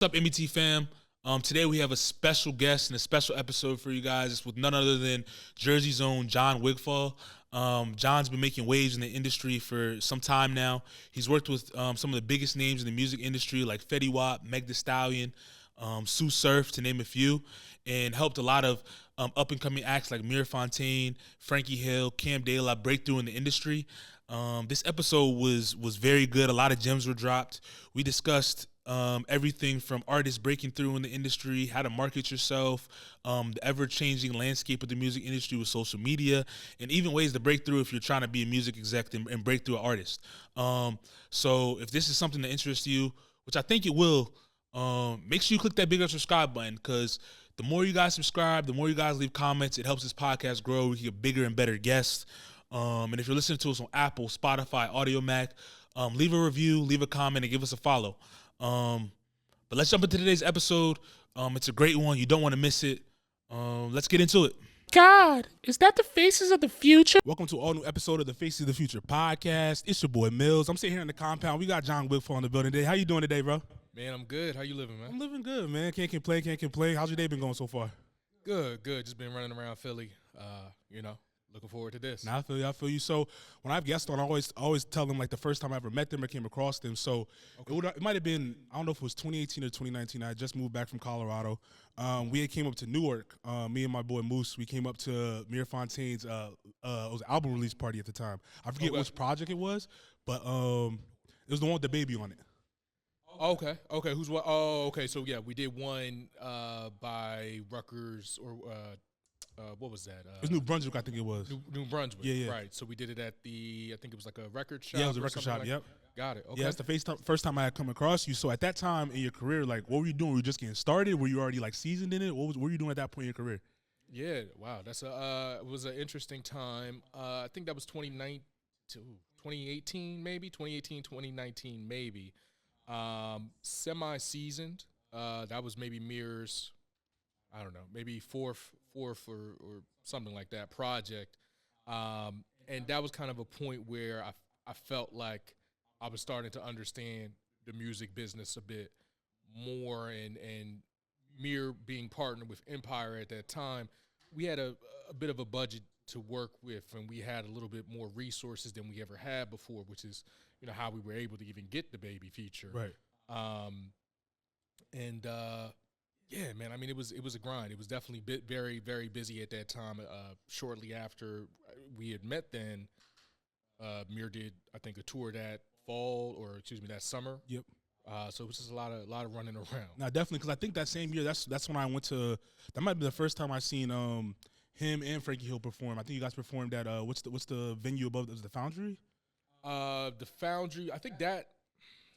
What's up, MET fam? Today we have a special guest and a special episode for you guys. It's with none other than Jersey's own Jon Wigfall. John's been making waves in the industry for some time now. He's worked with some of the biggest names in the music industry like Fetty Wap, Meg Thee Stallion, Tsu Surf, to name a few, and helped a lot of up-and-coming acts like Mir Fontaine, Franky Hill, Kam Dela break through in the industry. This episode was very good. A lot of gems were dropped. We discussed everything from artists breaking through in the industry, how to market yourself, the ever-changing landscape of the music industry with social media, and even ways to break through if you're trying to be a music exec and break through an artist. So if this is something that interests you, which I think it will, make sure you click that big subscribe button, because the more you guys subscribe, the more you guys leave comments, it helps this podcast grow. We can get bigger and better guests. And if you're listening to us on Apple, Spotify, Audio Mac, leave a review, leave a comment, and give us a follow. But let's jump into today's episode. It's a great one. You don't want to miss it. Let's get into it. God, is that the Faces of the Future? Welcome to an all new episode of the Faces of the Future podcast. It's your boy Mills. I'm sitting here in the compound. We got Jon Wigfall in the building today. How you doing today, bro? Man, I'm good. How you living, man? I'm living good, man. Can't complain. How's your day been going so far? Good. Just been running around Philly. Looking forward to this. Nah, I feel you. So when I have guests on, I always tell them like the first time I ever met them or came across them. So it might have been, I don't know if it was 2018 or 2019. I had just moved back from Colorado. We had came up to Newark. Me and my boy Moose. We came up to Mir Fontaine's it was an album release party at the time. I forget which project it was, but it was the one with the baby on it. Okay. Who's what? Oh, okay. So yeah, we did one by Rutgers or what was that? It was New Brunswick, I think it was. New Brunswick. Yeah. Right. So we did it at I think it was like a record shop. Yeah, it was a record shop. Yep. Got it. Okay. Yeah, that's the first time I had come across you. So at that time in your career, like, what were you doing? Were you just getting started? Were you already like seasoned in it? What were you doing at that point in your career? Yeah. Wow. That's it was an interesting time. I think that was 2018 maybe, 2019 maybe. Semi-seasoned. That was maybe Mir's, I don't know, maybe fourth or something like that project. And that was kind of a point where I felt like I was starting to understand the music business a bit more, and Mir being partnered with Empire at that time, we had a bit of a budget to work with, and we had a little bit more resources than we ever had before, which is, how we were able to even get the baby feature. Right. Yeah, man. I mean, it was a grind. It was definitely very, very busy at that time. Shortly after we had met, then Mir did, I think, a tour that summer. Yep. So it was just a lot of running around. No, definitely, because I think that same year, that's when I went to. That might be the first time I seen him and Franky Hill perform. I think you guys performed at what's the venue above? Was it the Foundry? The Foundry. I think that.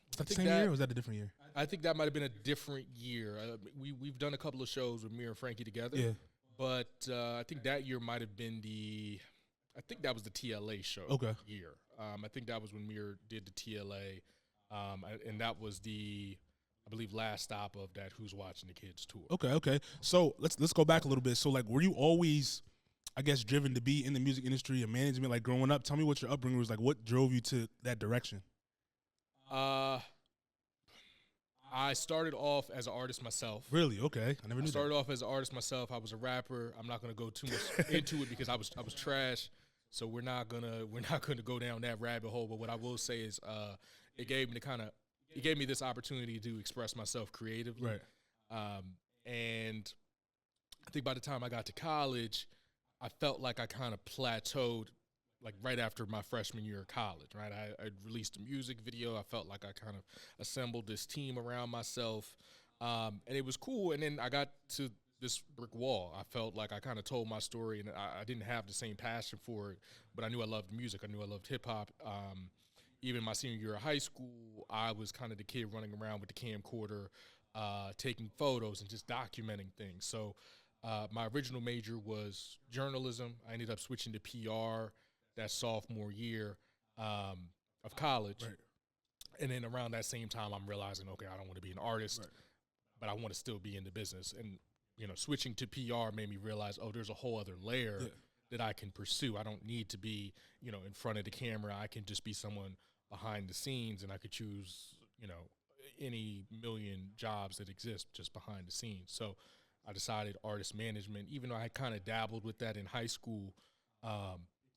Was that the same year, or was that a different year? I think that might have been a different year. We've done a couple of shows with Mir and Franky together. Yeah. But I think that year might have been I think that was the TLA show. Okay. Year. I think that was when Mir did the TLA, and that was I believe, last stop of that Who's Watching the Kids tour. Okay. So let's go back a little bit. So like, were you always, I guess, driven to be in the music industry and management, like growing up? Tell me what your upbringing was like. What drove you to that direction? I started off as an artist myself. Really? Okay. I never knew. I started off as an artist myself. I was a rapper. I'm not gonna go too much into it because I was trash. So we're not gonna go down that rabbit hole. But what I will say is, it gave me this opportunity to express myself creatively. Right. And I think by the time I got to college, I felt like I kind of plateaued, like right after my freshman year of college, right? I released a music video. I felt like I kind of assembled this team around myself, and it was cool. And then I got to this brick wall. I felt like I kind of told my story, and I didn't have the same passion for it, but I knew I loved music. I knew I loved hip-hop. Even my senior year of high school, I was kind of the kid running around with the camcorder, taking photos and just documenting things. So my original major was journalism. I ended up switching to PR that sophomore year of college. Right. And then around that same time, I'm realizing, okay, I don't want to be an artist, but I want to still be in the business. And, switching to PR made me realize, there's a whole other layer that I can pursue. I don't need to be, in front of the camera. I can just be someone behind the scenes, and I could choose, any million jobs that exist just behind the scenes. So I decided artist management, even though I kind of dabbled with that in high school.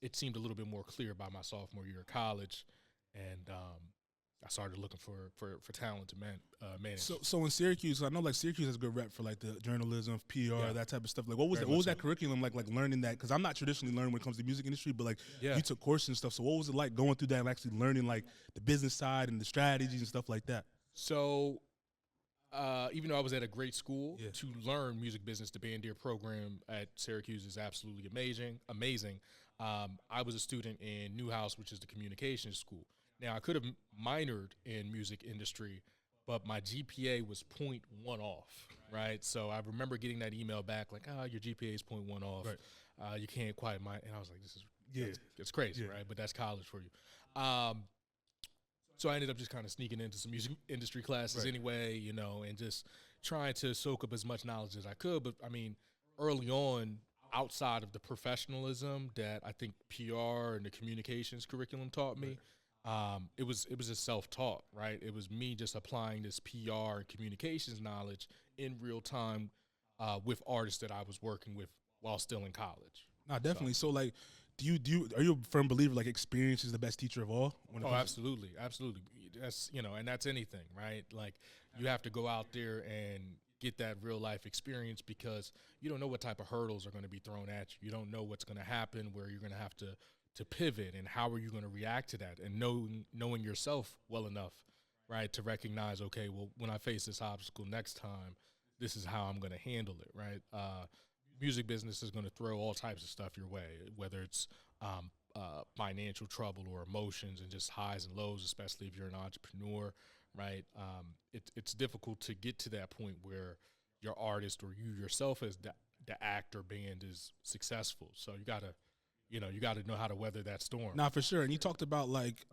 It seemed a little bit more clear by my sophomore year of college, and I started looking for talent to manage. So in Syracuse, I know like Syracuse has a good rep for like the journalism, PR, that type of stuff. Like what was that curriculum like learning that? Because I'm not traditionally learning when it comes to the music industry, but like you took courses and stuff. So what was it like going through that and actually learning like the business side and the strategies and stuff like that? So even though I was at a great school, to learn music business, the Bandier program at Syracuse is absolutely amazing. I was a student in Newhouse, which is the communications school. Now, I could have minored in music industry, but my GPA was 0.1 off, right? So I remember getting that email back like, your GPA is 0.1 off. Right. You can't quite mind. And I was like, this is it's crazy, right? But that's college for you. So I ended up just kind of sneaking into some music industry classes anyway, you know, and just trying to soak up as much knowledge as I could. But, I mean, early on, outside of the professionalism that I think PR and the communications curriculum taught me, it was just self-taught, right? It was me just applying this PR and communications knowledge in real time with artists that I was working with while still in college. No, definitely. So like, are you a firm believer like experience is the best teacher of all? Absolutely. That's, you know, and that's anything, right? Like you have to go out there and get that real life experience because you don't know what type of hurdles are going to be thrown at you. You don't know what's going to happen, where you're going to have to pivot, and how are you going to react to that, and knowing yourself well enough, right, to recognize, okay, well, when I face this obstacle next time, this is how I'm going to handle it, right? Music business is going to throw all types of stuff your way, whether it's financial trouble or emotions and just highs and lows, especially if you're an entrepreneur, right? It's difficult to get to that point where your artist or you yourself as the act or band is successful. So you got to know how to weather that storm. Nah, for sure. And you talked about like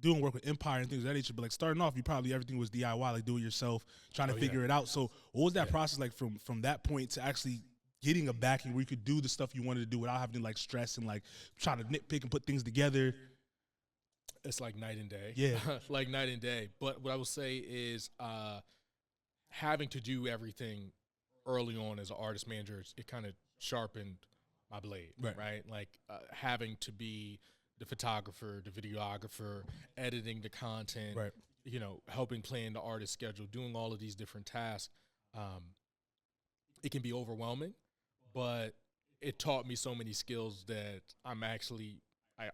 doing work with Empire and things of that nature, but like starting off, you probably everything was DIY, like do it yourself, trying to figure it out. So what was that process like from that point to actually getting a backing where you could do the stuff you wanted to do without having to like stress and like trying to nitpick and put things together? It's like night and day. Yeah. Like night and day. But what I will say is having to do everything early on as an artist manager, it kind of sharpened my blade, right? Like having to be the photographer, the videographer, editing the content, you know, helping plan the artist schedule, doing all of these different tasks. It can be overwhelming, but it taught me so many skills that I'm actually,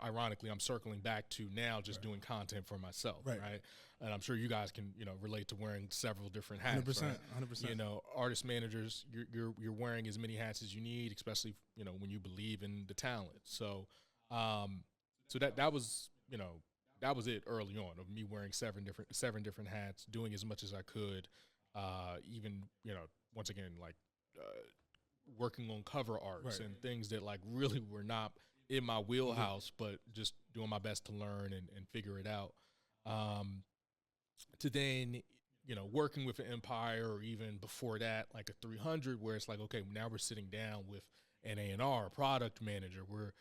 ironically, I'm circling back to now just doing content for myself, right? And I'm sure you guys can, you know, relate to wearing several different hats. 100%, right? 100%. You know, artist managers, you're wearing as many hats as you need, especially, you know, when you believe in the talent. So, so that was, you know, that was it early on of me wearing seven different hats, doing as much as I could, even, you know, once again, like working on cover arts and things that like really were not in my wheelhouse, but just doing my best to learn and figure it out. To then, you know, working with an Empire, or even before that, like a 300, where it's like, okay, now we're sitting down with an A&R, product manager. We're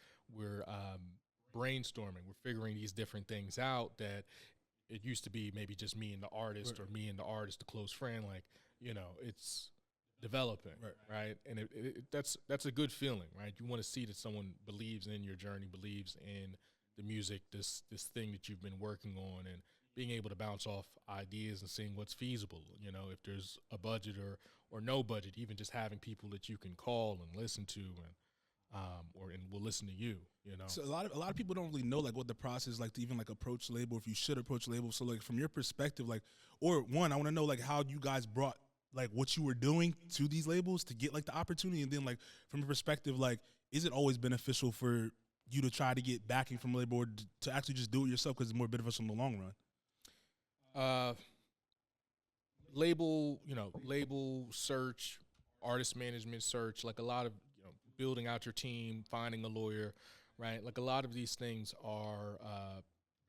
brainstorming. We're figuring these different things out that it used to be maybe just me and the artist, or me and the artist, a close friend. Like, you know, it's developing, right? And that's a good feeling, right? You want to see that someone believes in your journey, believes in the music, this thing that you've been working on, and being able to bounce off ideas and seeing what's feasible. You know, if there's a budget or no budget, even just having people that you can call and listen to, and will listen to you. You know, so a lot of people don't really know like what the process is like to even like approach the label, if you should approach the label. So like from your perspective, like, or one, I want to know like how you guys brought like what you were doing to these labels to get like the opportunity, and then like from your perspective, like, is it always beneficial for you to try to get backing from a label, or to actually just do it yourself because it's more beneficial in the long run? Label search, artist management search, like a lot of, you know, building out your team, finding a lawyer, right? Like a lot of these things are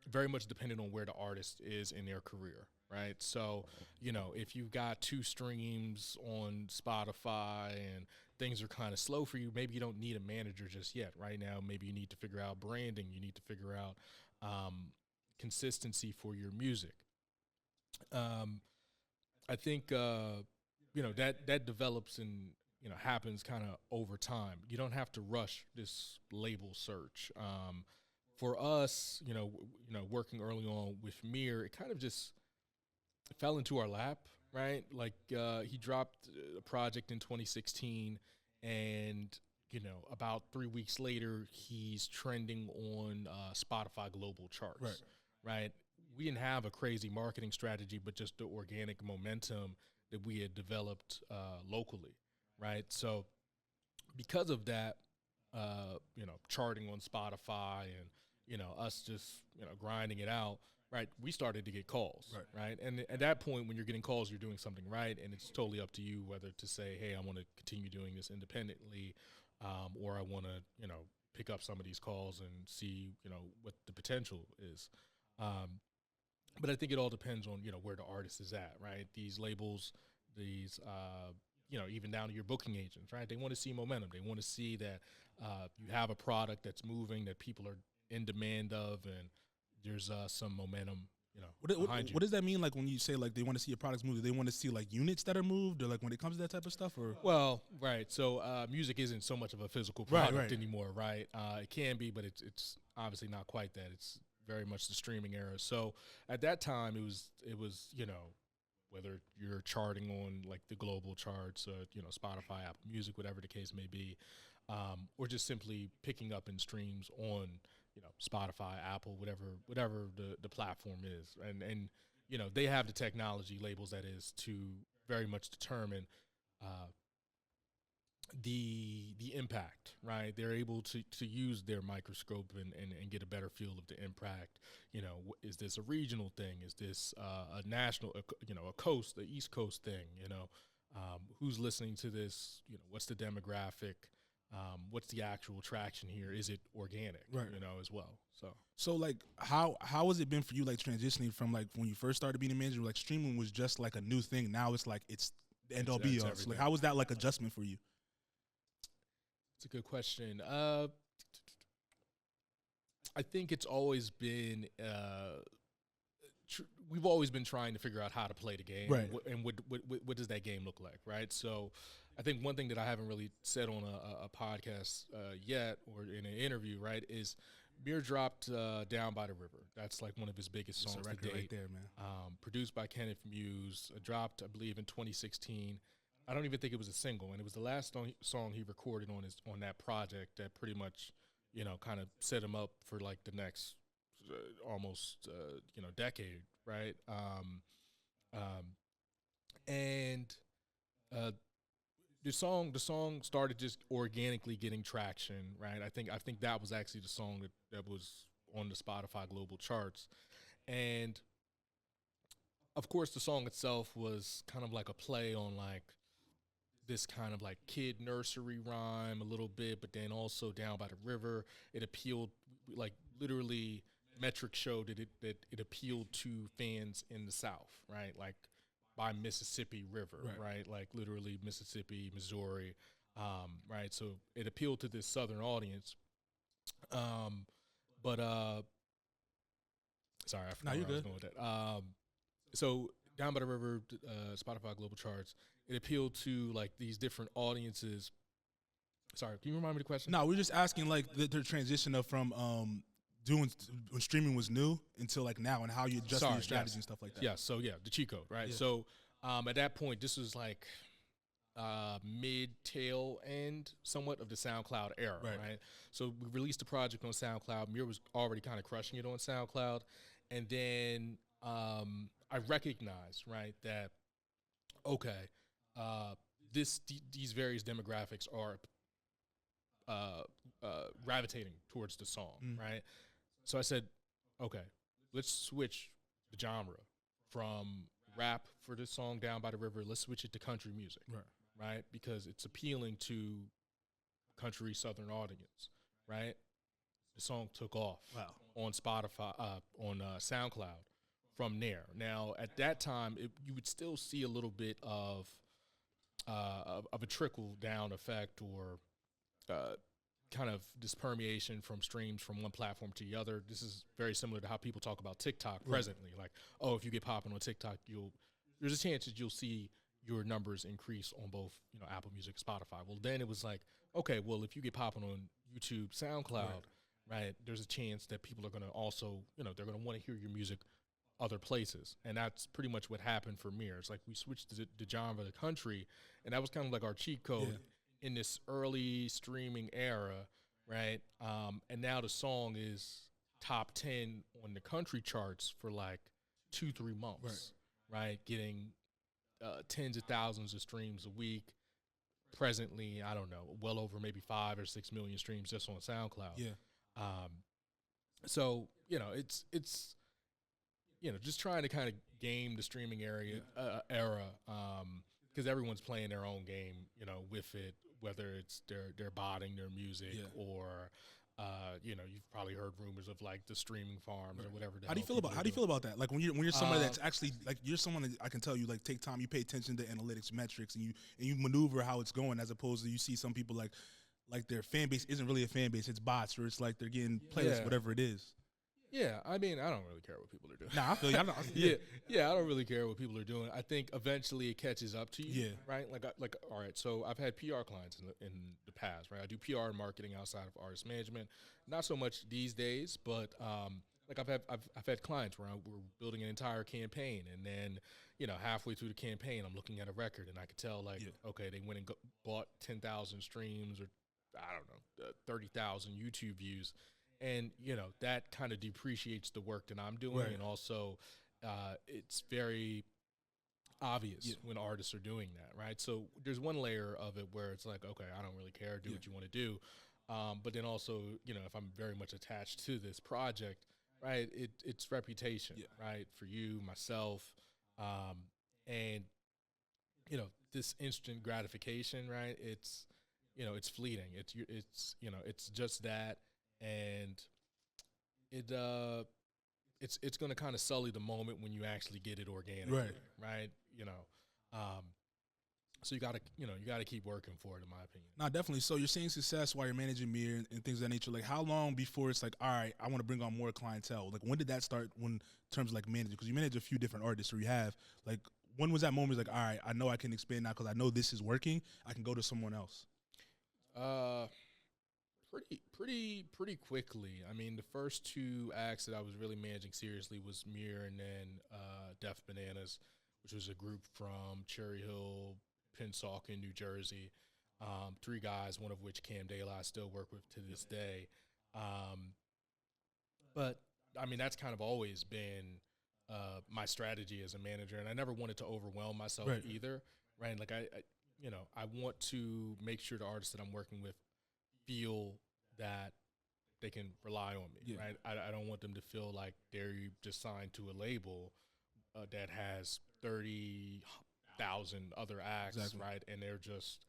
very much dependent on where the artist is in their career, right? So, you know, if you've got 2 streams on Spotify and things are kind of slow for you, maybe you don't need a manager just yet. Right now, maybe you need to figure out branding. You need to figure out consistency for your music. I think that develops and happens kind of over time. You don't have to rush this label search. For us, working early on with Mir, it kind of just fell into our lap, right? Like he dropped a project in 2016, and about 3 weeks later, he's trending on Spotify global charts, right? We didn't have a crazy marketing strategy, but just the organic momentum that we had developed locally, right? So because of that, charting on Spotify and, us just, grinding it out, right? We started to get calls, right? And at that point, when you're getting calls, you're doing something right. And it's totally up to you whether to say, hey, I want to continue doing this independently, or I want to, pick up some of these calls and see, what the potential is. But I think it all depends on, where the artist is at, right? These labels, these, even down to your booking agents, right? They want to see momentum. They want to see that you have a product that's moving, that people are in demand of, and there's some momentum, behind you. What does that mean? Like when you say like they want to see your products move, do they want to see like units that are moved, or like when it comes to that type of stuff? Or Well, right. So music isn't so much of a physical product anymore, right? It can be, but it's obviously not quite that. It's very much the streaming era. So at that time, it was whether you're charting on like the global charts, Spotify, Apple Music, whatever the case may be, or just simply picking up in streams on Spotify, Apple, whatever the platform is, and they have the technology, labels that is, to very much determine the impact, right? They're able to use their microscope and get a better feel of the impact. Is this a regional thing? Is this a national, a coast, the East Coast thing? Who's listening to this? What's the demographic? What's the actual traction here? Is it organic, as well? So like how has it been for you, like transitioning from like when you first started being a manager, like streaming was just like a new thing. Now it's like it's the end all be all. So like how was that like adjustment for you? It's a good question. I think it's always been we've always been trying to figure out how to play the game, and what does that game look like, right? So I think one thing that I haven't really said on a podcast yet, or in an interview, right, is Mir dropped Down by the River. That's like one of his biggest songs to date. Right there, man. Produced by Kenneth Muse, dropped, I believe, in 2016. I don't even think it was a single, and it was the last song he recorded on that project that pretty much, kind of set him up for like the next almost decade, right? And the song started just organically getting traction, right? I think that was actually the song that was on the Spotify global charts, and of course the song itself was kind of like a play on like this kind of like kid nursery rhyme a little bit, but then also Down by the River. It appealed, like literally metrics showed that it appealed to fans in the South, right? Like by Mississippi River, right? Like literally Mississippi, Missouri, right? So it appealed to this Southern audience. But sorry, I forgot where I was going with that. So Down by the River, Spotify global charts, it appealed to like these different audiences. Sorry, can you remind me the question? No, we're just asking like the transition of from doing when streaming was new until like now, and how you adjusted your strategy and stuff like that. Yeah, so the cheat code, right? Yeah. So at that point, this was like mid-tail end somewhat of the SoundCloud era, right? So we released the project on SoundCloud. Mir was already kind of crushing it on SoundCloud. And then I recognized, right, that, okay, these various demographics are gravitating towards the song, right? So I said, okay, let's switch the genre from rap for this song, Down by the River. Let's switch it to country music, right? Because it's appealing to country Southern audience, right? The song took off on Spotify, on SoundCloud from there. Now, at that time, you would still see a little bit of a trickle down effect, or kind of this permeation from streams from one platform to the other. This is very similar to how people talk about TikTok presently. Like, oh, if you get popping on TikTok, there's a chance that you'll see your numbers increase on both, Apple Music, Spotify. Well, then it was like, okay, well, if you get popping on YouTube, SoundCloud, right, there's a chance that people are going to also, they're going to want to hear your music other places. And that's pretty much what happened for Mir. It's like we switched the genre of the country, and that was kind of like our cheat code in this early streaming era, right? And now the song is top 10 on the country charts for like 2-3 months, right? Getting tens of thousands of streams a week. Presently, I don't know, well over maybe 5 or 6 million streams just on SoundCloud. Yeah. So it's just trying to kind of game the streaming era, because everyone's playing their own game, with it, whether it's they're botting their music or. You've probably heard rumors of like the streaming farms or whatever. How do you feel about that? Like when you're somebody that's actually like you're someone that I can tell you like take time, you pay attention to analytics, metrics, and you maneuver how it's going, as opposed to you see some people like their fan base isn't really a fan base, it's bots, or it's like they're getting playlists, whatever it is. Yeah, I mean, I don't really care what people are doing. Nah, I feel you. I don't really care what people are doing. I think eventually it catches up to you. Yeah. Right. Like, all right. So I've had PR clients in the past, right? I do PR and marketing outside of artist management. Not so much these days, but like I've had clients where we're building an entire campaign, and then halfway through the campaign, I'm looking at a record, and I could tell okay, they went and bought 10,000 streams, or I don't know, 30,000 YouTube views. And, that kind of depreciates the work that I'm doing. And also it's very obvious when artists are doing that, right? So there's one layer of it where it's like, okay, I don't really care. Do what you want to do. But then also, if I'm very much attached to this project, right, it's reputation, right, for you, myself. And, this instant gratification, right, it's fleeting. It's just that. And it's going to kind of sully the moment when you actually get it organically, right? So you gotta keep working for it, in my opinion. No, definitely. So you're seeing success while you're managing Mir and things of that nature. Like, how long before it's like, all right, I want to bring on more clientele? Like, when did that start? In terms of like managing, because you manage a few different artists, or you have like, when was that moment? Like, all right, I know I can expand now because I know this is working. I can go to someone else. Pretty quickly. I mean, the first 2 acts that I was really managing seriously was Mir and then Def Bananas, which was a group from Cherry Hill, Pennsauken, New Jersey. 3 guys, one of which Kam Dela I still work with to this day. But I mean, that's kind of always been my strategy as a manager, and I never wanted to overwhelm myself either. Right? Like I want to make sure the artists that I'm working with feel that they can rely on me, right? I don't want them to feel like they're just signed to a label that has 30,000 other acts, right? And they're just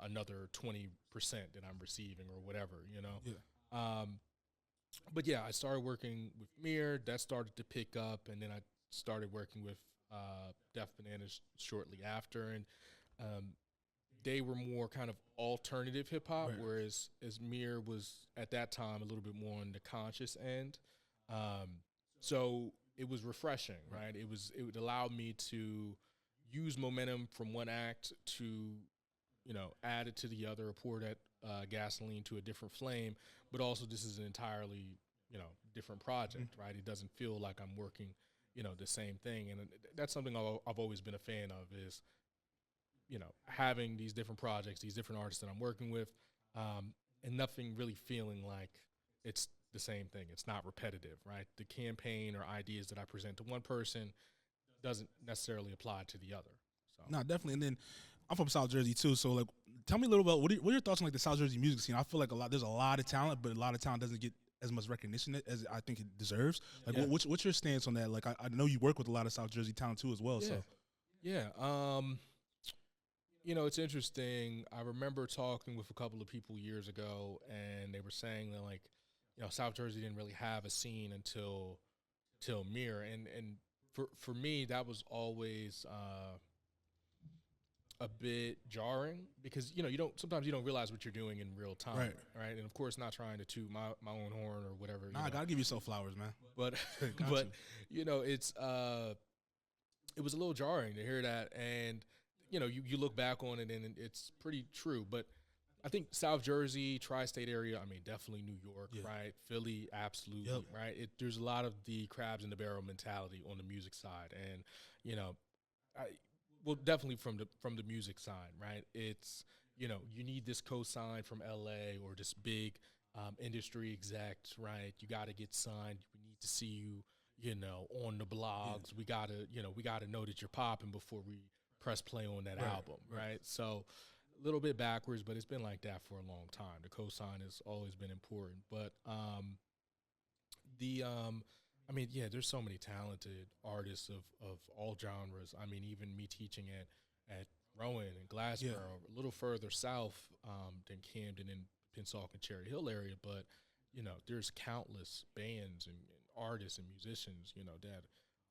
another 20% that I'm receiving or whatever, But I started working with Mir. That started to pick up, and then I started working with Def Bananas shortly after, and they were more kind of alternative hip hop, whereas Mir was at that time a little bit more on the conscious end. So it was refreshing, right? It allowed me to use momentum from one act to, add it to the other, or pour that gasoline to a different flame. But also, this is an entirely, different project, right? It doesn't feel like I'm working, the same thing, and that's something I've always been a fan of is. Having these different projects, these different artists that I'm working with, and nothing really feeling like it's the same thing. It's not repetitive, right? The campaign or ideas that I present to one person doesn't necessarily apply to the other. So. No, definitely. And then I'm from South Jersey too, so like, tell me a little about what are your thoughts on like the South Jersey music scene? I feel like there's a lot of talent, but a lot of talent doesn't get as much recognition as I think it deserves. Like, what's your stance on that? Like, I know you work with a lot of South Jersey talent too as well. It's interesting. I remember talking with a couple of people years ago, and they were saying that, like, South Jersey didn't really have a scene until Mir. And for me, that was always a bit jarring because sometimes you don't realize what you're doing in real time, right? And of course, not trying to toot my own horn or whatever. Nah, I gotta give yourself flowers, man. But it was a little jarring to hear that, and you look back on it and it's pretty true. But I think South Jersey, tri-state area, I mean, definitely New York, right? Philly, absolutely, right? There's a lot of the crabs in the barrel mentality on the music side, and definitely from the music side, right? It's you need this cosign from LA or this big industry execs, right? You got to get signed. We need to see you, on the blogs. We gotta know that you're popping before we press play on that album, right? So a little bit backwards, but it's been like that for a long time. The cosign has always been important, but there's so many talented artists of all genres. I mean, even me teaching at Rowan and Glassboro, a little further south than Camden and Pensacola and Cherry Hill area, but there's countless bands and artists and musicians, that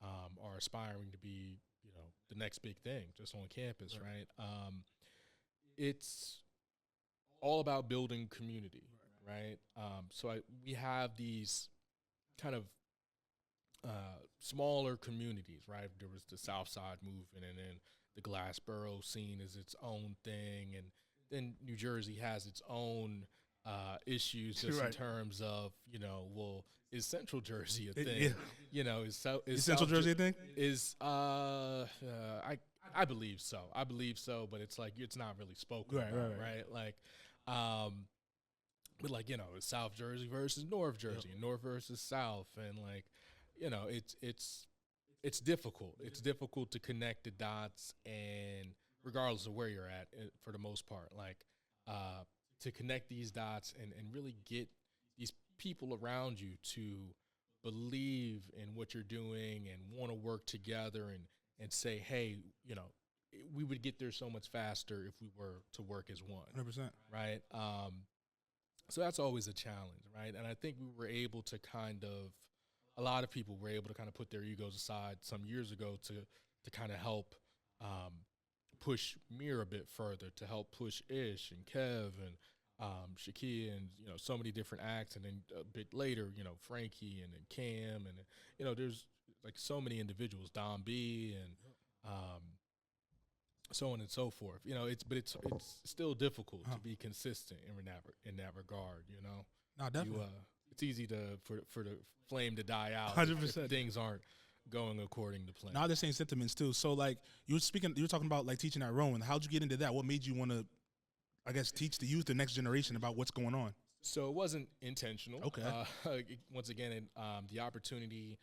are aspiring to be, the next big thing just on campus, right? It's all about building community, right? We have these kind of smaller communities, right? There was the South Side movement, and then the Glassboro scene is its own thing, and then New Jersey has its own issues just in terms of, is Central Jersey a thing? Is Central Jersey a thing? I believe so. I believe so, but it's like it's not really spoken about, right? Like, but like it's South Jersey versus North Jersey, and North versus South, and like it's difficult. It's difficult to connect the dots, and regardless of where you're at, for the most part, like to connect these dots and really get these people around you to believe in what you're doing and want to work together and say, hey, we would get there so much faster if we were to work as one. 100%. Right? So that's always a challenge, right? And I think we were able to a lot of people were able to kind of put their egos aside some years ago to kind of help push Mir a bit further, to help push Ish and Kev and Shakia and so many different acts, and then a bit later Franky and then Cam, and there's like so many individuals, Don B and so on and so forth. It's still difficult to be consistent in that regard. No, definitely. It's easy for the flame to die out 100%. if things aren't going according to plan. Now the same sentiments too. So like you were talking about like teaching at Rowan. How'd you get into that? What made you want to, I guess, teach the youth, the next generation, about what's going on? So it wasn't intentional. Okay. Once again, the opportunity.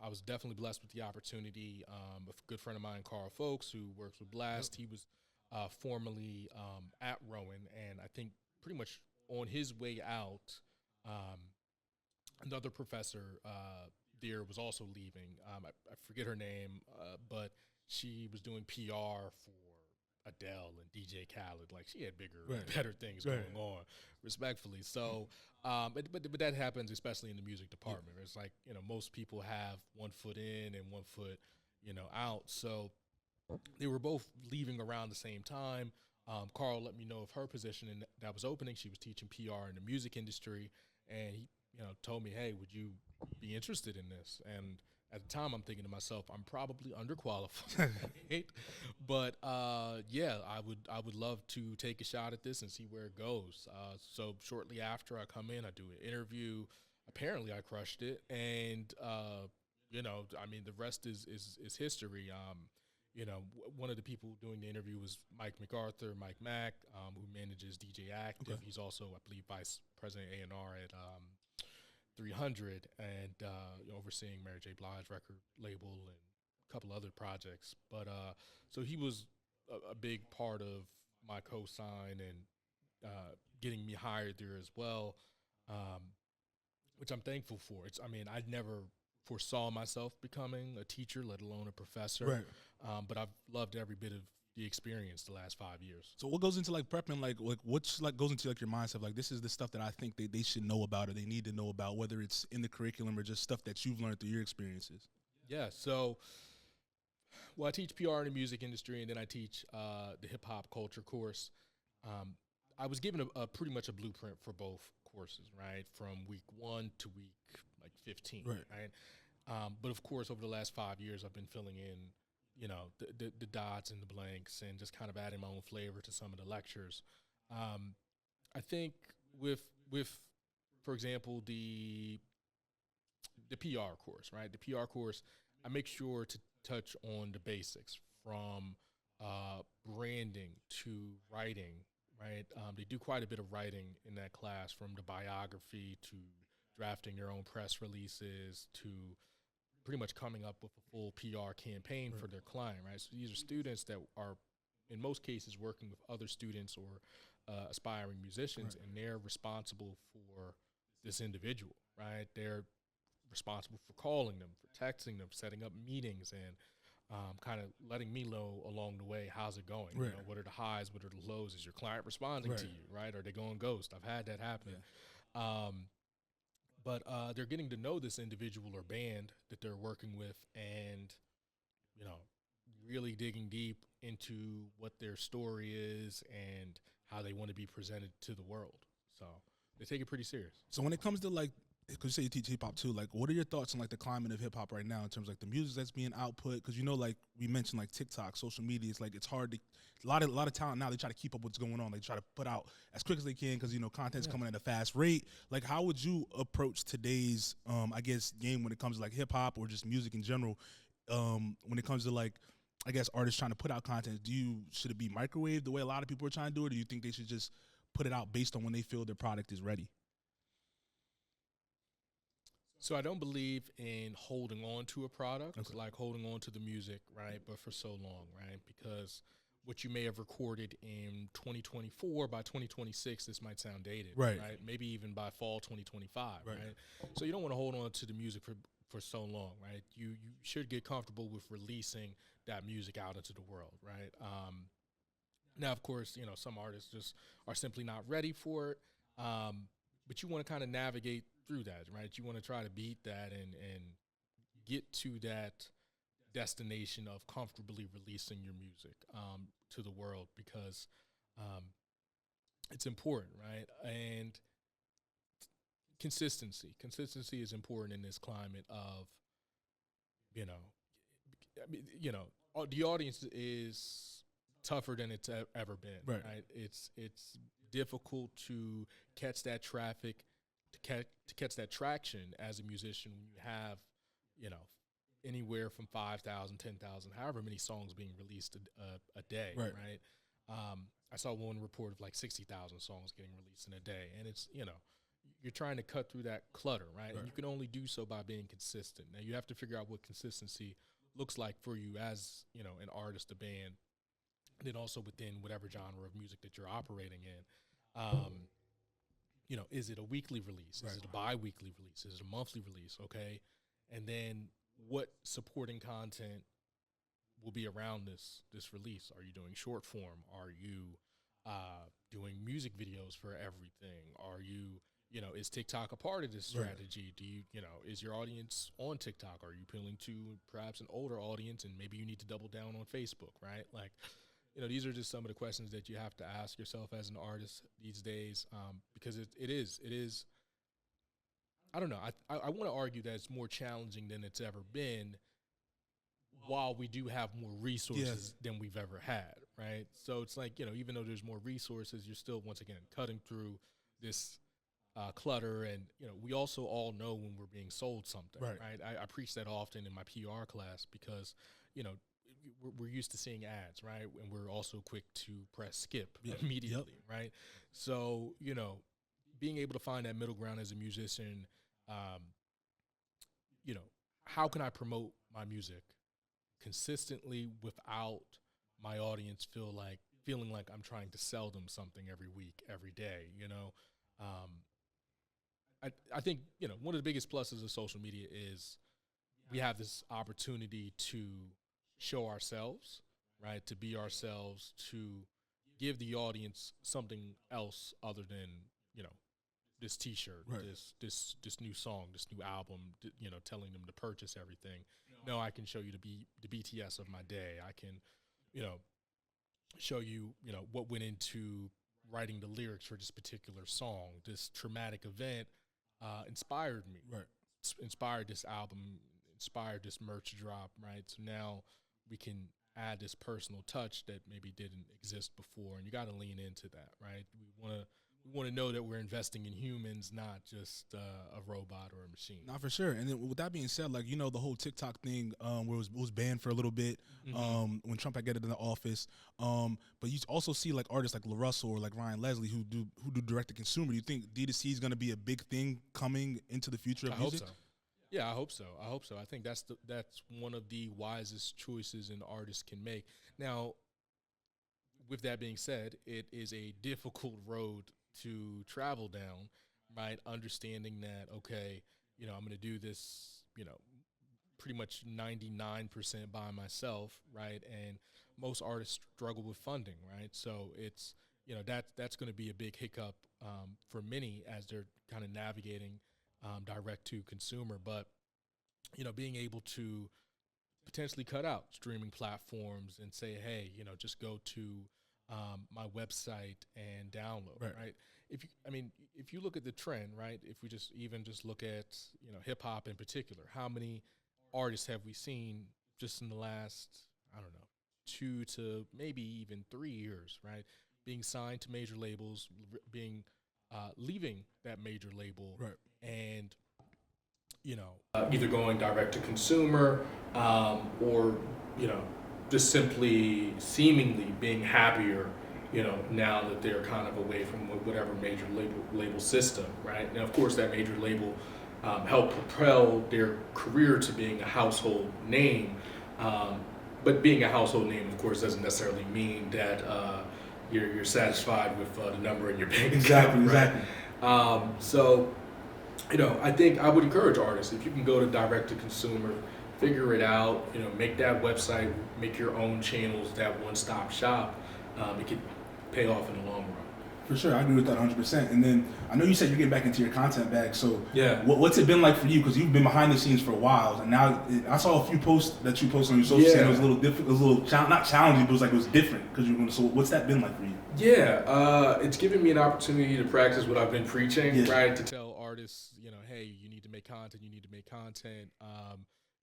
I was definitely blessed with the opportunity. A good friend of mine, Carl Folks, who works with Blast, he was formerly at Rowan, and I think pretty much on his way out, another professor there was also leaving. I forget her name, but she was doing PR for Adele and DJ Khaled. Like, she had better things going on, respectfully. So, but that happens especially in the music department. It's like, most people have one foot in and one foot, out. So they were both leaving around the same time. Carl let me know of her position that was opening. She was teaching PR in the music industry, and he, told me, hey, would you be interested in this? And at the time, I'm thinking to myself, I'm probably underqualified, but I would love to take a shot at this and see where it goes. So shortly after I come in, I do an interview. Apparently, I crushed it, and the rest is history. One of the people doing the interview was Mike Mac, who manages DJ Active. Okay. He's also, I believe, vice president A&R at 300, and overseeing Mary J. Blige record label and a couple other projects. But so he was a big part of my cosign and getting me hired there as well, which I'm thankful for. I never foresaw myself becoming a teacher, let alone a professor. Right. But I've loved every bit of the experience the last 5 years. So what goes into like prepping, like what's like goes into like your mindset? Like, this is the stuff that I think they should know about or they need to know about, whether it's in the curriculum or just stuff that you've learned through your experiences. Yeah. So Well, I teach PR in the music industry, and then I teach the hip hop culture course. I was given a pretty much a blueprint for both courses, right? From week 1 to week like 15, right? But of course, over the last 5 years, I've been filling in, the dots and the blanks, and just kind of adding my own flavor to some of the lectures. I think with for example, the PR course, right? The PR course, I make sure to touch on the basics from branding to writing, right? They do quite a bit of writing in that class, from the biography to drafting their own press releases to pretty much coming up with a full PR campaign for their client, right? So these are students that are, in most cases, working with other students or aspiring musicians, and they're responsible for this individual, right? They're responsible for calling them, for texting them, setting up meetings, and kind of letting me know along the way, how's it going? You know, what are the highs, what are the lows? Is your client responding to you, right? Are they going ghost? I've had that happen. But they're getting to know this individual or band that they're working with, and, really digging deep into what their story is and how they want to be presented to the world. So they take it pretty serious. So when it comes to, like, because you say you teach hip hop too, like, what are your thoughts on, like, the climate of hip hop right now in terms of, like, the music that's being output? Because, like we mentioned, like, TikTok, social media, it's like it's hard to, a lot of talent now, they try to keep up what's going on. They try to put out as quick as they can because, content's coming at a fast rate. Like, how would you approach today's, I guess, game when it comes to, like, hip hop or just music in general? When it comes to, like, I guess, artists trying to put out content, should it be microwaved the way a lot of people are trying to do it, or do you think they should just put it out based on when they feel their product is ready? So I don't believe in holding on to a product, like holding on to the music, right, but for so long, right? Because what you may have recorded in 2024, by 2026, this might sound dated, right? Maybe even by fall 2025, right? So you don't want to hold on to the music for so long, right? You should get comfortable with releasing that music out into the world, right? Now, of course, some artists just are simply not ready for it, but you want to kind of navigate through that, right? You want to try to beat that and get to that destination of comfortably releasing your music to the world, because it's important, right? And consistency is important in this climate of, the audience is tougher than it's ever been, right? It's difficult to catch that traffic, to catch that traction as a musician when you have, anywhere from 5,000, 10,000, however many songs being released a day, right? I saw one report of like 60,000 songs getting released in a day, and it's, you're trying to cut through that clutter, right? And you can only do so by being consistent. Now, you have to figure out what consistency looks like for you as, an artist, a band, and then also within whatever genre of music that you're operating in. Is it a weekly release? Is it a bi-weekly release? Is it a monthly release? Okay. And then what supporting content will be around this release? Are you doing short form? Are you doing music videos for everything? Are you, is TikTok a part of this strategy? Do you, is your audience on TikTok? Are you appealing to perhaps an older audience, and maybe you need to double down on Facebook, right? Like, these are just some of the questions that you have to ask yourself as an artist these days, because it is. I don't know. I want to argue that it's more challenging than it's ever been, while we do have more resources than we've ever had, right? So it's like, even though there's more resources, you're still, once again, cutting through this clutter. And, we also all know when we're being sold something, right? I preach that often in my PR class because, we're used to seeing ads, right? And we're also quick to press skip immediately, right? So, being able to find that middle ground as a musician, how can I promote my music consistently without my audience feeling like I'm trying to sell them something every week, every day, I think, one of the biggest pluses of social media is we have this opportunity to show ourselves, right? To be ourselves, to give the audience something else other than, this T-shirt, this new song, this new album, telling them to purchase everything. no, I can show you the BTS of my day. I can, show you, what went into writing the lyrics for this particular song. This traumatic event inspired me. Right. Inspired this album, inspired this merch drop, right? So now we can add this personal touch that maybe didn't exist before, and you got to lean into that, right? We want to know that we're investing in humans, not just a robot or a machine. Not for sure. And then with that being said, like, the whole TikTok thing where it was banned for a little bit when Trump had get it in the office. But you also see like artists like LaRussell or like Ryan Leslie who do direct to consumer. Do you think D2C is going to be a big thing coming into the future of music? I hope so. Yeah, I hope so. I think that's one of the wisest choices an artist can make. Now, with that being said, it is a difficult road to travel down, right? Understanding that, okay, I'm going to do this, pretty much 99% by myself, right? And most artists struggle with funding, right? So it's, that's going to be a big hiccup for many as they're kind of navigating direct to consumer. But, being able to potentially cut out streaming platforms and say, hey, just go to my website and download, right? If you look at the trend, right? If we just look at, hip hop in particular, how many artists have we seen just in the last, 2 to maybe even 3 years, right? Being signed to major labels, leaving that major label, right? And either going direct to consumer or just simply seemingly being happier, now that they're kind of away from whatever major label system, right? Now, of course, that major label helped propel their career to being a household name. But being a household name, of course, doesn't necessarily mean that you're satisfied with the number in your bank account. Exactly. So, I think I would encourage artists, if you can go to direct to consumer, figure it out, make that website, make your own channels, that one-stop shop. It could pay off in the long run. For sure, I agree with that 100%. And then I know you said you're getting back into your content bag. So yeah, what's it been like for you? Because you've been behind the scenes for a while, and now I saw a few posts that you posted on your social. Saying it was a little different, not challenging, but it was different because you're going to. So what's that been like for you? Yeah, it's given me an opportunity to practice what I've been preaching, right? To tell artists, hey, you need to make content. You need to make content.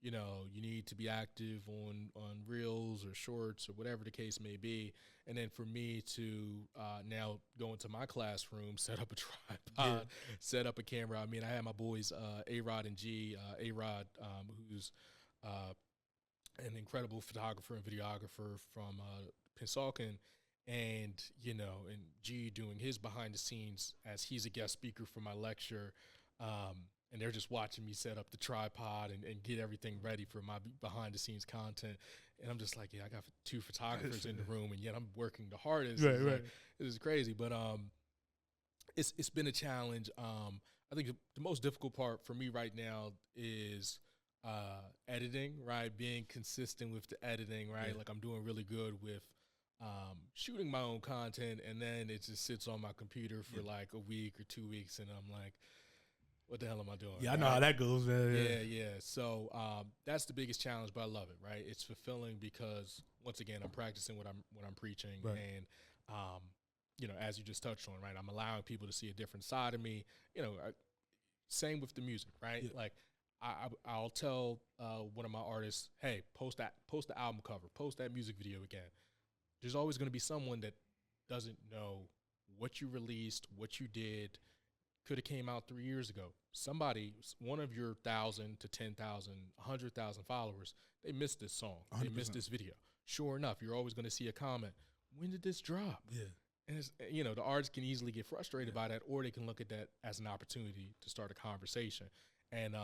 You need to be active on reels or shorts or whatever the case may be. And then for me to now go into my classroom, set up a tripod, set up a camera. I had my boys, A-Rod and G. A-Rod, who's an incredible photographer and videographer from Pennsauken, and G doing his behind the scenes as he's a guest speaker for my lecture. And they're just watching me set up the tripod and get everything ready for my behind-the-scenes content. And I'm just like, I got 2 photographers in the room, and yet I'm working the hardest. Right. Like, this is crazy. But it's been a challenge. I think the most difficult part for me right now is editing, right? Being consistent with the editing, right? Yeah. Like, I'm doing really good with shooting my own content, and then it just sits on my computer for like a week or 2 weeks, and I'm like, what the hell am I doing? Yeah, I know how that goes, man. Yeah. So that's the biggest challenge, but I love it, right? It's fulfilling because once again, I'm practicing what I'm preaching, right. And as you just touched on, right, I'm allowing people to see a different side of me. Same with the music, right? Yeah. Like I'll tell one of my artists, hey, post the album cover, post that music video again. There's always going to be someone that doesn't know what you released, what you did. Could have came out 3 years ago. Somebody, one of your 1,000 to 10,000, 100,000 followers, they missed this song. 100%. They missed this video. Sure enough, you're always going to see a comment. When did this drop? Yeah. And it's, the artists can easily get frustrated by that, or they can look at that as an opportunity to start a conversation. And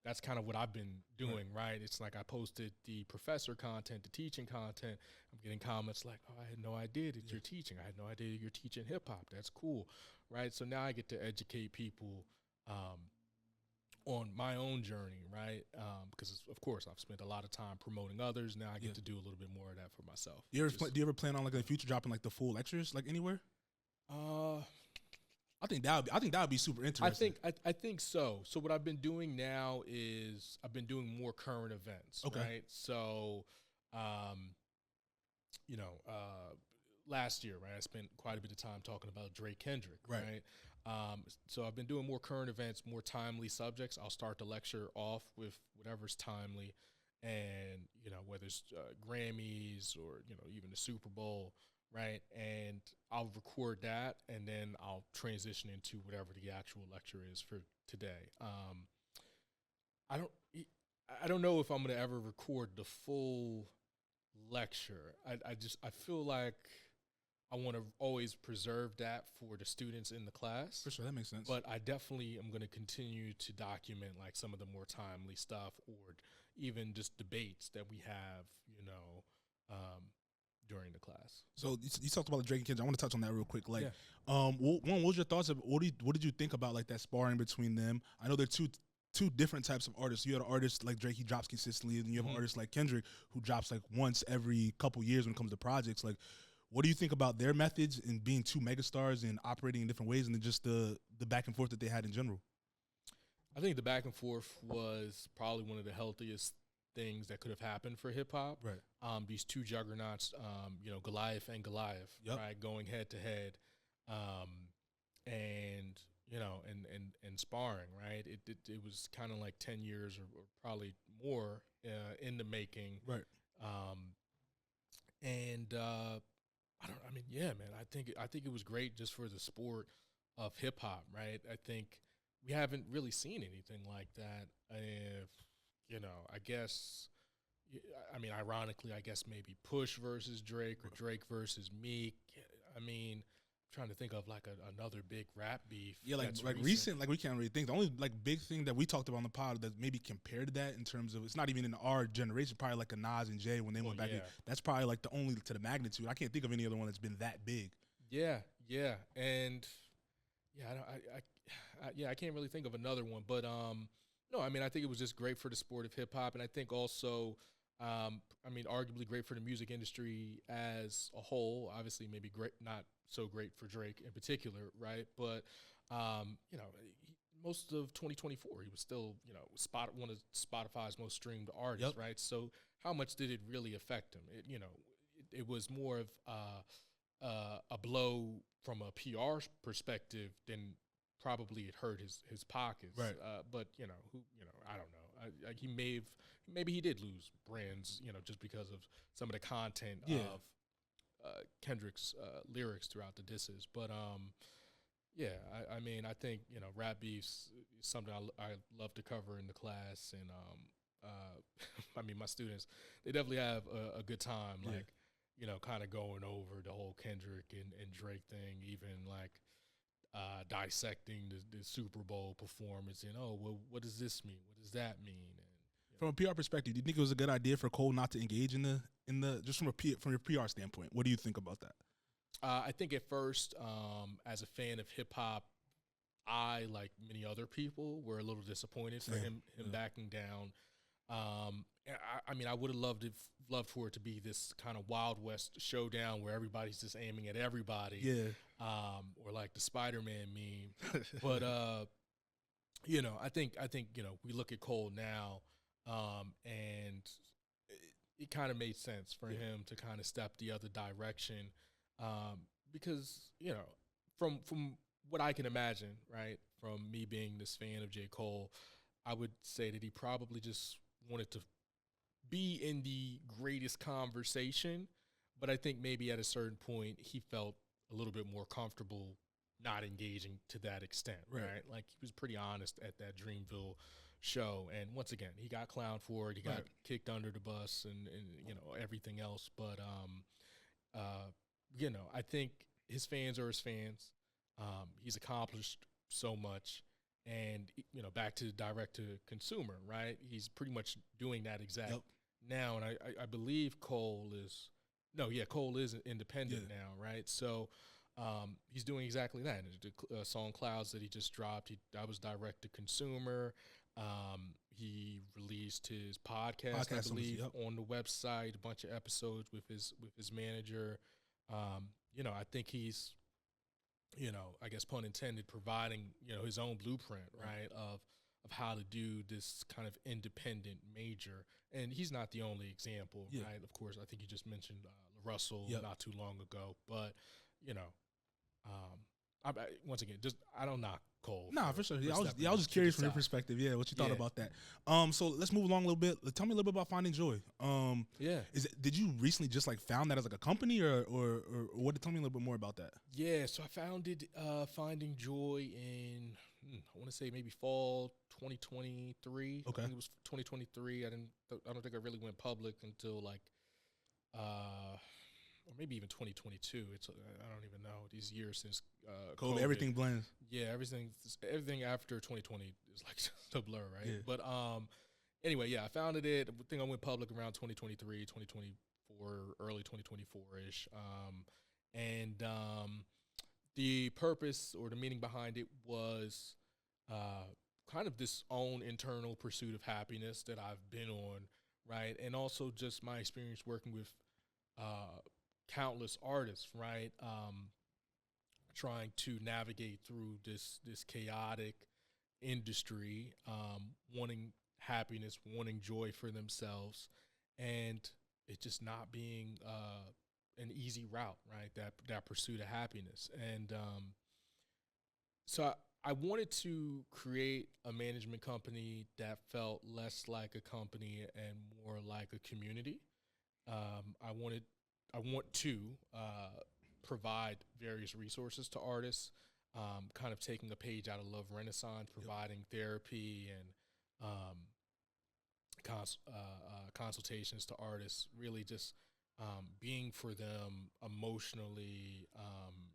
that's kind of what I've been doing, right? It's like I posted the professor content, the teaching content. I'm getting comments like, oh, I had no idea that you're teaching. I had no idea you're teaching hip-hop. That's cool, right? So now I get to educate people on my own journey, right? Because, of course, I've spent a lot of time promoting others. Now I get to do a little bit more of that for myself. Do you ever plan on, like, in the future dropping, like, the full lectures, like, anywhere? I think that would be super interesting. I think so. So what I've been doing now is I've been doing more current events. Okay. Right. So, last year, right, I spent quite a bit of time talking about Drake Kendrick. Right. So I've been doing more current events, more timely subjects. I'll start the lecture off with whatever's timely, and whether it's Grammys or even the Super Bowl. Right, and I'll record that, and then I'll transition into whatever the actual lecture is for today. I don't know if I'm gonna ever record the full lecture. I feel like I want to always preserve that for the students in the class. For sure, that makes sense. But I definitely am going to continue to document like some of the more timely stuff, or even just debates that we have, during the class. So you talked about the Drake and Kendrick. I want to touch on that real quick. Like, Yeah. what was your thoughts of what did you think about like that sparring between them? I know they're two different types of artists. You have an artist like Drake, he drops consistently, and you have an artist like Kendrick who drops like once every couple years when it comes to projects. Like, what do you think about their methods and being two megastars and operating in different ways, and then just the back and forth that they had in general? I think the back and forth was probably one of the healthiest things that could have happened for hip hop. Right. These two juggernauts, Goliath and Goliath, right, going head to head, and sparring, right. It was kind of like 10 years or probably more in the making, right. I think it was great just for the sport of hip hop, right. I think we haven't really seen anything like that. Ironically, I guess maybe Push versus Drake or Drake versus Meek. Trying to think of like another big rap beef. Yeah, like recent, like we can't really think. The only like big thing that we talked about on the pod that maybe compared to that in terms of, it's not even in our generation, probably like a Nas and Jay when they went back in. That's probably like the only to the magnitude. I can't think of any other one that's been that big. Yeah, and I can't really think of another one. But no, I think it was just great for the sport of hip hop, and I think also, arguably great for the music industry as a whole. Obviously, maybe great, not so great for Drake in particular, right? But most of 2024, he was still one of Spotify's most streamed artists, right? So how much did it really affect him? It was more of a blow from a PR perspective than probably it hurt his pockets, right? But I don't know. Maybe he did lose brands, just because of some of the content of Kendrick's lyrics throughout the disses. But I think rap beefs is something I love to cover in the class, and my students, they definitely have a good time, like kind of going over the whole Kendrick and Drake thing, even like dissecting the Super Bowl performance and what does this mean? What does that mean? And from a PR perspective, do you think it was a good idea for Cole not to engage in the just from your PR standpoint? What do you think about that? I think at first, as a fan of hip hop, I, like many other people, were a little disappointed for him backing down. I would have loved for it to be this kind of Wild West showdown where everybody's just aiming at everybody, or like the Spider-Man meme. But I think we look at Cole now, and it kind of made sense for him to kind of step the other direction, because from what I can imagine, right, from me being this fan of J. Cole, I would say that he probably just wanted to be in the greatest conversation, but I think maybe at a certain point he felt a little bit more comfortable not engaging to that extent, right? Like, he was pretty honest at that Dreamville show, and once again, he got clowned for it, he got kicked under the bus and everything else, but I think his fans are his fans. He's accomplished so much. And, back to direct to consumer, right? He's pretty much doing that exact now. And I believe Cole is independent now, right? So he's doing exactly that. The song Clouds that he just dropped, that was direct to consumer. He released his podcast I believe, on the website, a bunch of episodes with his manager. I think he's you know, I guess pun intended, providing, you know, his own blueprint, right, of how to do this kind of independent major. And he's not the only example, right? Of course, I think you just mentioned Russell not too long ago, but you know, once again, just I don't knock Cole. Nah, for sure. Yeah, I was just curious from your perspective. Yeah, what you thought about that. So let's move along a little bit. Tell me a little bit about Finding Joy. Did you recently just like found that as like a company or what? Tell me a little bit more about that. Yeah, so I founded Finding Joy in I want to say maybe fall 2023. Okay, I think it was 2023. I don't think I really went public until like or maybe even 2022. I don't even know, these years since COVID. Everything blends. Yeah, everything after 2020 is like a blur, right? Yeah. But anyway, yeah, I founded it. I think I went public around 2023, 2024, early 2024-ish. And the purpose or the meaning behind it was kind of this own internal pursuit of happiness that I've been on, right? And also just my experience working with countless artists, right? Trying to navigate through this chaotic industry, wanting happiness, wanting joy for themselves, and it just not being an easy route, right? That pursuit of happiness. And so I wanted to create a management company that felt less like a company and more like a community. I want to provide various resources to artists, kind of taking a page out of Love Renaissance, providing therapy and consultations to artists, really just being for them emotionally and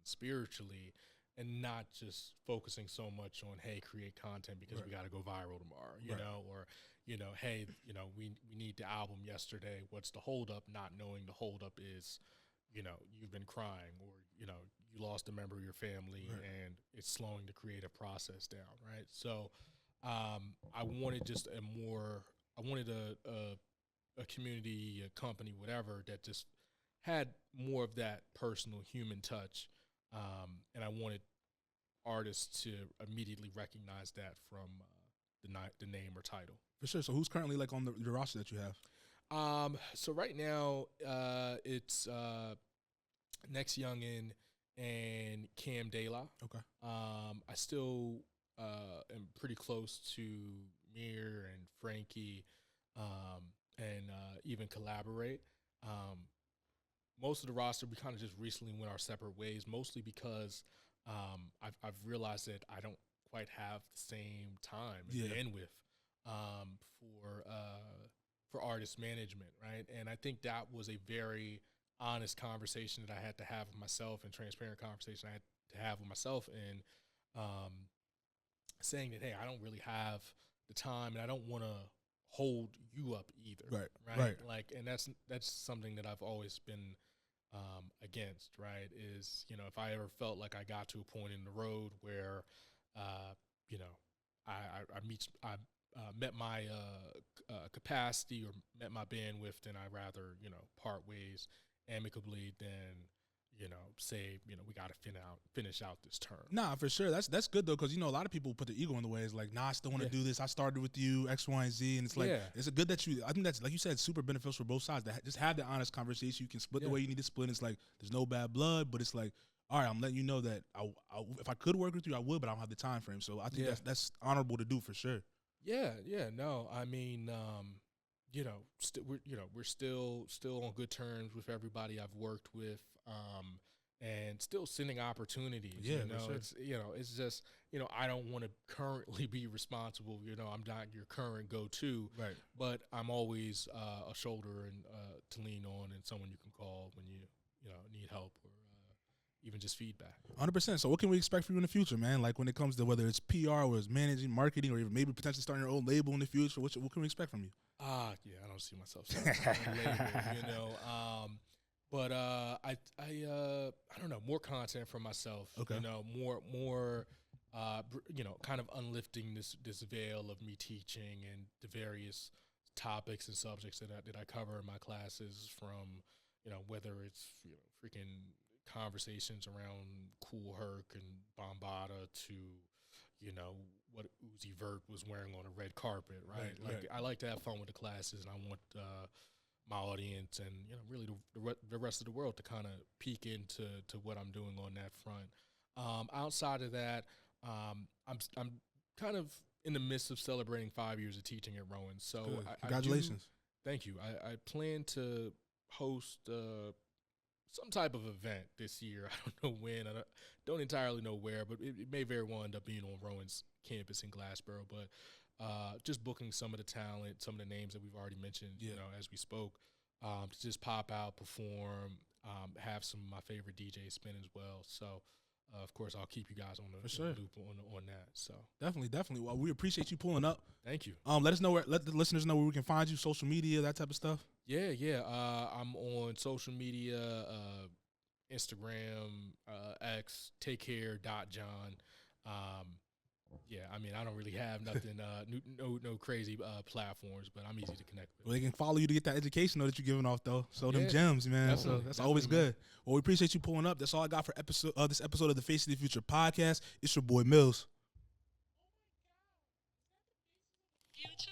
spiritually, and not just focusing so much on, hey, create content because we got to go viral tomorrow, you know, or, you know, hey, you know, we need the album yesterday. What's the holdup? Not knowing the holdup is, you know, you've been crying, or, you know, you lost a member of your family and it's slowing the creative process down, right? So I wanted just I wanted a community, a company, whatever, that just had more of that personal human touch. And I wanted artists to immediately recognize that from the name or title. For sure. So who's currently like on the roster that you have? So right now it's Next Youngin and Kam Dela. Okay. I still am pretty close to Mir and Franky, and even collaborate. Most of the roster, we kind of just recently went our separate ways, mostly because I've realized that I don't quite have the same time and bandwidth for artist management, right? And I think that was a very honest conversation that I had to have with myself, and transparent conversation I had to have with myself, and saying that, hey, I don't really have the time, and I don't want to hold you up either, right? Like, and that's something that I've always been against, right? Is, you know, if I ever felt like I got to a point in the road where, you know, I met my capacity or met my bandwidth, then I'd rather, you know, part ways amicably than, you know, say, you know, we got to finish out this term. Nah, for sure. That's good though, because, you know, a lot of people put their ego in the way. It's like, nah, I still want to do this. I started with you, X, Y, and Z, and it's like, it's a good that I think that's, like you said, super beneficial for both sides. That just have the honest conversation. You can split the way you need to split. It's like there's no bad blood, but it's like, all right, I'm letting you know that if I could work with you, I would, but I don't have the time frame. So I think that's honorable to do for sure. No, I mean, you know, we're still on good terms with everybody I've worked with, and still sending opportunities. Yeah, you know, sure. It's just, you know, I don't want to currently be responsible. You know, I'm not your current go-to, right? But I'm always a shoulder and to lean on, and someone you can call when you know need help, or even just feedback. 100%. So what can we expect from you in the future, man? Like when it comes to whether it's PR or it's managing, marketing, or even maybe potentially starting your own label in the future, what can we expect from you? Yeah, I don't see myself starting my own label, you know. But I don't know, more content for myself. Okay. You know, more you know, kind of unlifting this veil of me teaching and the various topics and subjects that I cover in my classes, from, you know, whether it's, you know, freaking conversations around Cool Herc and Bombada to, what Uzi Vert was wearing on a red carpet, right? I like to have fun with the classes, and I want my audience and really the rest of the world to kind of peek into what I'm doing on that front. Outside of that, I'm kind of in the midst of celebrating 5 years of teaching at Rowan. So Congratulations. Thank you. I plan to host some type of event this year. I don't know when. I don't entirely know where, but it may very well end up being on Rowan's campus in Glassboro. But just booking some of the talent, some of the names that we've already mentioned, as we spoke, to just pop out, perform, have some of my favorite DJs spin as well. So, of course, I'll keep you guys on the loop on that. So definitely. Well, we appreciate you pulling up. Thank you. Let the listeners know where we can find you, social media, that type of stuff. Yeah. I'm on social media, Instagram, X, takecare.Jon. I don't really have nothing, no crazy platforms, but I'm easy to connect with. Well, they can follow you to get that education that you're giving off, though. So them Yeah, gems, man. So that's always good. Man. Well, we appreciate you pulling up. That's all I got for this episode of the Face of the Future podcast. It's your boy Mills. Future?